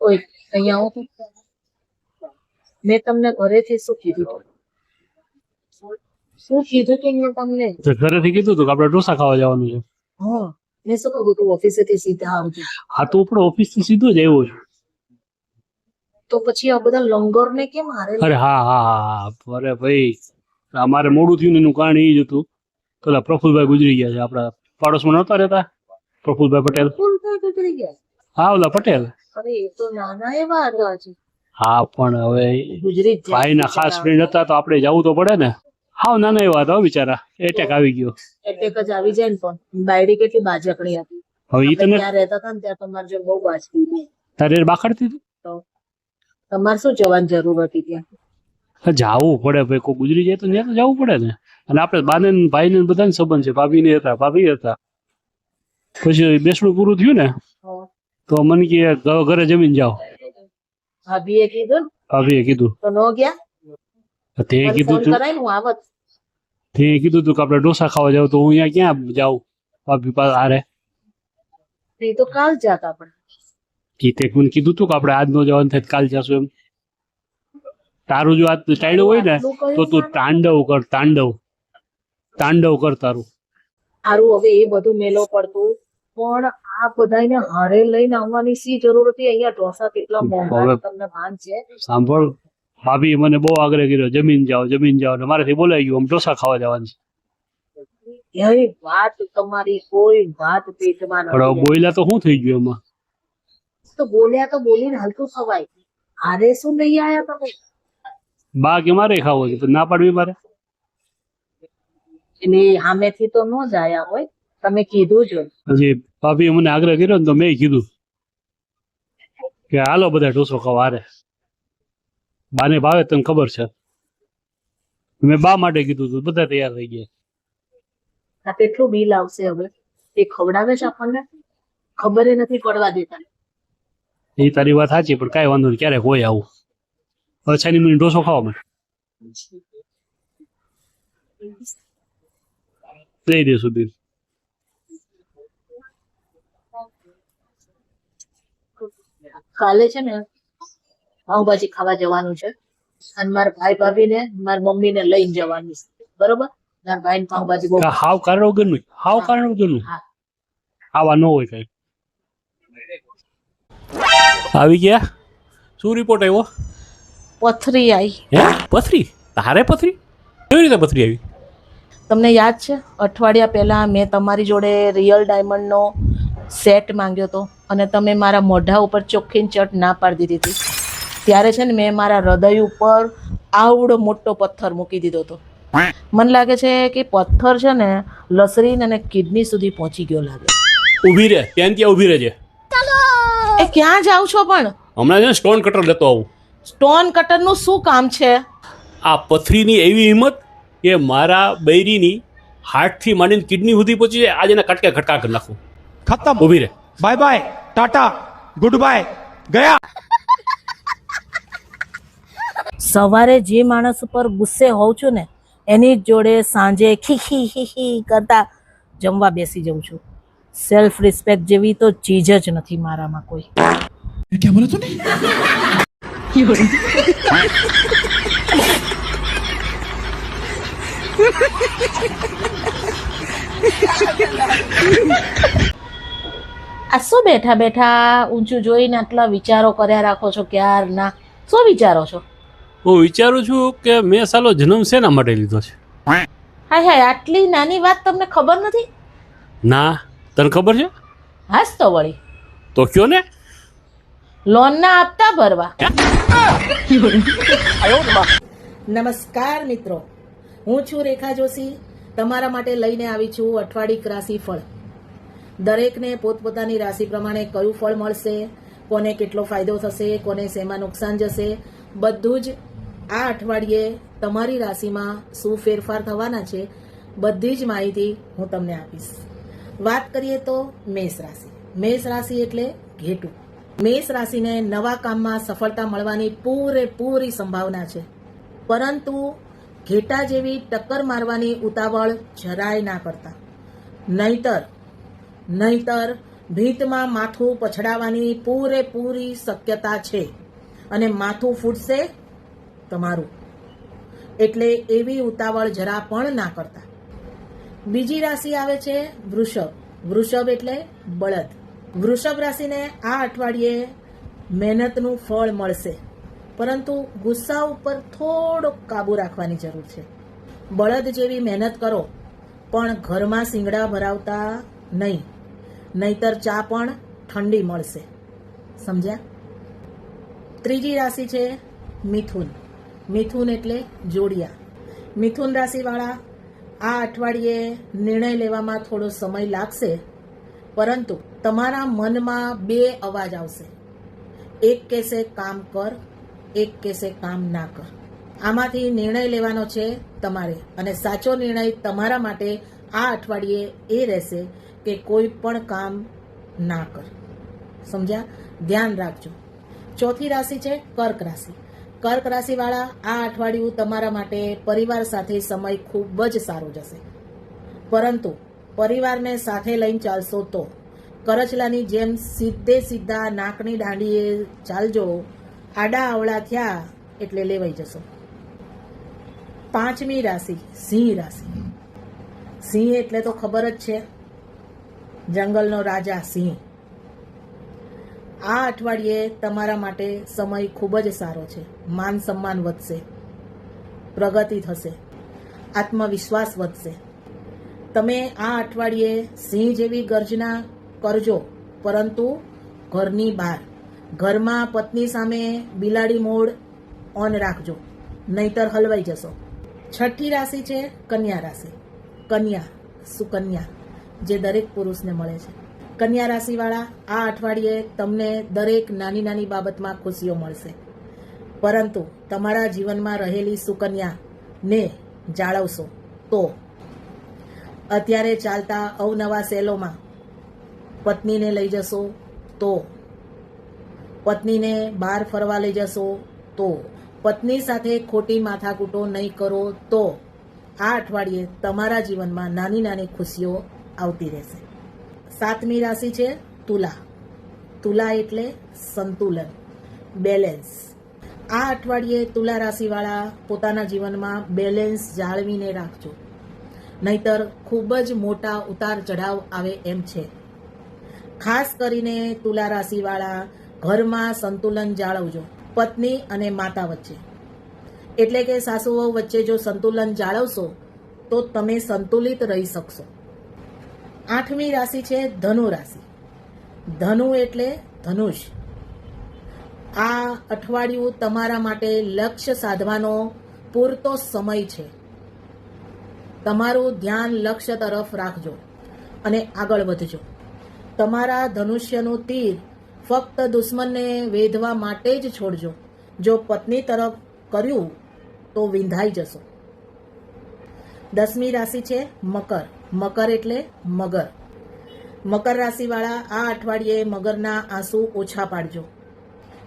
ઓય અહીંયા આવો તો. મેં તમને ઘરેથી શું કીધું હતું? શું કીધું તું મેં તમને? ઘરેથી કીધું હતું કે આપણે ઢોસા ખાવા જવાનું છે. હા મેં શું કહ્યું તું ઓફિસેથી સીધા આવજો. હા તો આપણે ઓફિસ થી સીધો જ આવ્યો છું. તો પછી આ બધા લંગર ને કેમ હારે? અરે હા હા હા અરે ભાઈ અમારે મોડું થયું એનું કારણ એ જ હતું. પેલા પ્રફુલભાઈ ગુજરી ગયા છે આપડા પાડોશમાં નહોતા રહેતા પ્રફુલભાઈ પટેલ. ફૂલભાઈ ગુજરી ગયા? હા ઓલા પટેલ. અરે એ તો નાના એવા હતા હજી. હા પણ હવે ગુજરી જ જાય. ભાઈના ખાસ ફ્રેન્ડ હતા તો આપણે જવું તો પડે ને. હાવ નાના એવા હતા બિચારા. એટેક આવી ગયો. એટેક જ આવી જાય ને પણ બાયડી કેટલી બાજકડી હતી. હવે ઈ તને ત્યાં રહેતા હતા ને ત્યાં તમારે જો બહુ બાજકી હતી. તારે બાખડતી હતી તો તમારે શું જવાની જરૂર હતી ત્યાં? જવું પડે ભાઈ કોઈ ગુજરી જાય તો ત્યાં તો જવું પડે ને. અને આપણે બાને ભાઈ ને બધાને સંબંધ છે. ભાભી ને હતા ભાભી હતા. પછી બેસણું પૂરું થયું ને તો મને કે ઘરે જમીન જાઓ. ભાભીએ કીધું ને? ભાભીએ કીધું તો ન ગયા? તે કીધું તું કરાય હું આવત. તે કીધું તું કે આપણે ઢોસા ખાવા જાવ તો હું અહીંયા ક્યાં જાઉં ભાભી પાસે હારે. એ તો કાલ જાત આપણે. તે મને કીધું તું કે આપણે આજ નો જવાનું થાય કાલ જશું એમ. તારું જો આજ ટાઈડો હોય ને તો તું તાંડવ કર તાંડવ કર તારું. સારું હવે એ બધું મેલો પડતું પણ આ બધાને હારે લઈને આવવાની શી જરૂર હતી? અહીંયા ઢોસા કેટલા મોંઘા તમને ભાન છે? સાંભળ ભાભી મને બહુ આગ્રહ કર્યો જમીન જાઓ ને મારાથી બોલાઈ ગયું આમ ઢોસા ખાવા જવાનું છે. એવી વાત તમારી કોઈ વાત પેટમાં પણ બોલ્યા તો શું થઈ ગયું એમાં? તો બોલ્યા તો બોલીને હલતું ખવાય. હારે શું નહીં આયા તમે? બા કે મારે ખાવો છે ના પાડવી મારે. એટલે સામેથી તો ન જ આયા હોય. તમે કીધું જ હજી ભાભી મને આગ્રહ કર્યો ને તો મેં કીધું કે હાલો બધા ઢોસો ખાવા હારે. બાને ભાવે તને ખબર છે. મેં બા માટે કીધું હતું બધા તૈયાર થઈ ગયા. આ કેટલું બિલ આવશે હવે? એ ખવડાવે છે આપણને ખબર નથી પડવા દેતા. એ તારી વાત સાચી પણ કાંઈ વાંધો નહીં ક્યારેક હોય આવું. અચ્છાની મને ઢોસો ખાવા માટે દઈ દેશું બિલ. કાલે છે ને પાઉંભાજી ખાવા જવાનું છે અને મારા ભાઈ ભાભી ને મારી મમ્મી ને લઈને જવાનું છે. બરોબર? મારા ભાઈ ને પાઉંભાજી બહુ હાવ કારણ વગરનું આવા ન હોય કઈ. આવી ગયા? શું રિપોર્ટ આવ્યો? પથરી આવી. હે પથરી? તારે પથરી કેવી રીતે પથરી આવી? તમને યાદ છે અઠવાડિયા પહેલા મેં તમારી જોડે રિયલ ડાયમંડ નો સેટ માંગ્યો હતો અને તમે મારા મોઢા ઉપર ચોખ્ખી ચટ ના પાડી દીધી હતી. ત્યારે છે ને મેં મારા હૃદય ઉપર આવડો મોટો પથ્થર મૂકી દીધો હતો. મને લાગે છે કે પથ્થર છે ને લસરીને અને કિડની સુધી પહોંચી ગયો લાગે. ઊભી રહે ત્યાં ઊભી રહેજે. એ ક્યાં જાવ છો પણ? હમણાં છે સ્ટોન કટર લેતો આવું. સ્ટોન કટર નું શું કામ છે? આ પથરીની એવી હિંમત કે મારા બૈરીની હાર્ટ થી માંડીને કિડની સુધી પહોંચી જાય. આજે એના કટકે ખટકા કરી નાખું. ખતમ. ઊભી રહે. Bye bye tata good bye ગયા. સવારે જે માણસ ઉપર ગુસ્સે હોઉં છું ને એની જ જોડે સાંજે ખી કરતા જમવા બેસી જાઉં છું. સેલ્ફ રિસ્પેક્ટ જેવી તો ચીજ જ નથી મારામાં કોઈ. क्या बोला तूने? આ શું બેઠા બેઠા ઊંચું જોઈને આટલા વિચારો કર્યા રાખો છો ક્યાર ના? શું વિચારો છો? હું વિચારું છું કે મેં સાલો જન્મ શેના માટે લીધો છે. હાય હાય આટલી નાની વાત તમને ખબર નથી? ના તને ખબર છે? હાસ તો વળી તો કયો ને. લોન ના હપ્તા ભરવા. નમસ્કાર મિત્રો, હું છું રેખા જોશી. તમારા માટે લઈને આવી છું અઠવાડિક રાશિફળ. દરેકને પોતપોતાની રાશિ પ્રમાણે કયું ફળ મળશે, કોને કેટલો ફાયદો થશે, કોને શેમાં નુકસાન જશે, બધું જ આ અઠવાડિયે તમારી રાશિમાં શું ફેરફાર થવાના છે બધી જ માહિતી હું તમને આપીશ. વાત કરીએ તો મેષ રાશિ. મેષ રાશિ એટલે ઘેટું. મેષ રાશિને નવા કામમાં સફળતા મળવાની પૂરેપૂરી સંભાવના છે, પરંતુ ઘેટા જેવી ટક્કર મારવાની ઉતાવળ જરાય ના કરતા, નહીતર ભીતમાં માથું પછડાવાની પૂરેપૂરી શક્યતા છે અને માથું ફૂટશે તમારું. એટલે એવી ઉતાવળ જરા પણ ના કરતા. બીજી રાશિ આવે છે વૃષભ. વૃષભ એટલે બળદ. વૃષભ રાશિને આ અઠવાડિયે મહેનતનું ફળ મળશે, પરંતુ ગુસ્સા ઉપર થોડોક કાબુ રાખવાની જરૂર છે. બળદ જેવી મહેનત કરો, પણ ઘરમાં શિંગડા ભરાવતા નહીં, નહીતર ચા પણ ઠંડી મળશે. સમજ્યા? ત્રીજી રાશિ છે મિથુન. મિથુન એટલે જોડિયા. મિથુન રાશિવાળા આ અઠવાડિયે નિર્ણય લેવામાં થોડો સમય લાગશે, પરંતુ તમારા મનમાં બે અવાજ આવશે. એક કહેશે કામ કર, એક કહેશે કામ ના કર. આમાંથી નિર્ણય લેવાનો છે તમારે, અને સાચો નિર્ણય તમારા માટે આ અઠવાડિયે એ રહેશે કે કોઈ પણ કામ ના કર. સમજ્યા? ધ્યાન રાખજો. ચોથી રાશિ છે કર્ક રાશિ. કર્ક રાશિવાળા આ અઠવાડિયું તમારા માટે પરિવાર સાથે સમય ખૂબ જ સારો જશે, પરંતુ પરિવારને સાથે લઈને ચાલશો તો કરચલાની જેમ સીધા નાકની દાંડીએ ચાલજો. આડા અવળા થયા એટલે લેવાઈ જશો. પાંચમી રાશિ સિંહ રાશિ. સિંહ એટલે તો ખબર જ છે, જંગલનો રાજા સિંહ. આ અઠવાડિયે તમારા માટે સમય ખૂબ જ સારો છે. માન સન્માન વધશે, પ્રગતિ થશે, આત્મવિશ્વાસ વધશે. તમે આ અઠવાડિયે સિંહ જેવી ગર્જના કરજો, પરંતુ ઘરની બહાર. ઘરમાં પત્ની સામે બિલાડી મોડ ઓન રાખજો, નહીતર હલવાઈ જશો. છઠ્ઠી રાશિ છે કન્યા રાશિ. કન્યા, સુકન્યા, જે દરેક પુરુષને મળે છે. કન્યા રાશિવાળા આ અઠવાડિયે તમને દરેક નાની નાની બાબતમાં ખુશીઓ મળશે, પરંતુ તમારા જીવનમાં રહેલી સુકન્યાને જાળવશો તો અત્યારે ચાલતા અવનવા સેલોમાં પત્નીને લઈ જશો તો, પત્નીને બહાર ફરવા લઈ જશો તો, પત્ની સાથે ખોટી માથાકૂટો નહીં કરો તો આ અઠવાડિયે તમારા જીવનમાં નાની નાની ખુશીઓ આવતી રહેશે. સાતમી રાશિ છે તુલા. તુલા એટલે સંતુલન, બેલેન્સ. આ અઠવાડિયે તુલા રાશિવાળા પોતાના જીવનમાં બેલેન્સ જાળવીને રાખજો, નહીતર ખૂબ જ મોટા ઉતાર ચઢાવ આવે એમ છે. ખાસ કરીને તુલા રાશિવાળા ઘરમાં સંતુલન જાળવજો, પત્ની અને માતા વચ્ચે. એટલે કે સાસુ વહુ વચ્ચે જો સંતુલન જાળવશો તો તમે સંતુલિત રહી શકશો. આઠમી રાશિ છે ધનુ રાશિ. ધનુ એટલે ધનુષ. આ અઠવાડિયું તમારા માટે લક્ષ્ય સાધવાનો પૂરતો સમય છે. તમારું ધ્યાન લક્ષ્ય તરફ રાખજો અને આગળ વધજો. તમારા ધનુષ્યનું તીર ફક્ત દુશ્મનને વેધવા માટે જ છોડજો. જો પત્ની તરફ કર્યું તો વિંધાઈ જશો. 10મી રાશિ છે મકર. મકર એટલે મગર. મકર રાશિવાળા આ અઠવાડિયે મગરના આંસુ ઓછા પાડજો,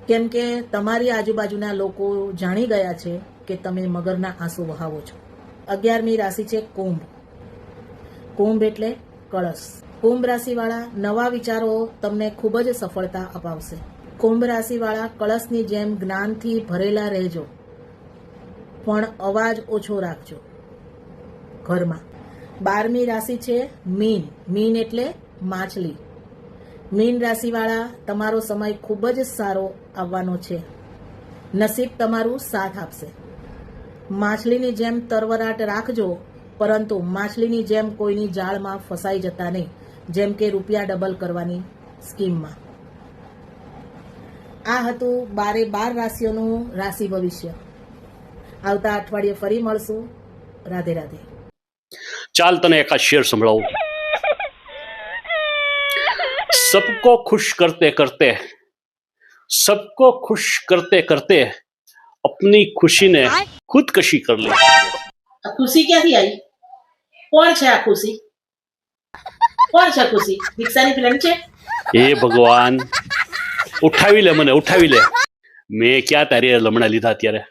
કેમ કે તમારી આજુબાજુના લોકો જાણી ગયા છે કે તમે મગરના આંસુ વહાવો છો. 11મી રાશિ છે કુંભ. કુંભ એટલે કળશ. કુંભ રાશિવાળા નવા વિચારો તમને ખૂબ જ સફળતા અપાવશે. કુંભ રાશિવાળા કળશની જેમ જ્ઞાનથી ભરેલા રહેજો, પણ અવાજ ઓછો રાખજો ઘરમાં. 12મી રાશિ છે મીન. મીન એટલે માછલી. મીન રાશિવાળા તમારો સમય ખૂબ જ સારો આવવાનો છે. નસીબ તમારું સાથ આપશે. માછલીની જેમ તરવરાટ રાખજો, પરંતુ માછલીની જેમ કોઈની જાળમાં ફસાઈ જતા નહીં, જેમ કે રૂપિયા ડબલ કરવાની સ્કીમમાં. આ હતું 12 રાશિઓનું રાશિ ભવિષ્ય. આવતા અઠવાડિયે ફરી મળશું. રાધે રાધે. ચાલ તને એક शेर संभळाऊं. सबको खुश करते करते, सबको खुश करते करते अपनी खुशी ने खुदकशी कर ली. આ ખુશી ક્યાંથી આવી? કોણ છે આ ખુશી? કોણ છે ખુશી? દીક્ષાની ફિલ્મ છે? हे भगवान, ઉઠાવી લે મને, ઉઠાવી લે. મેં ક્યાં તારી લમણા લીધા અત્યારે.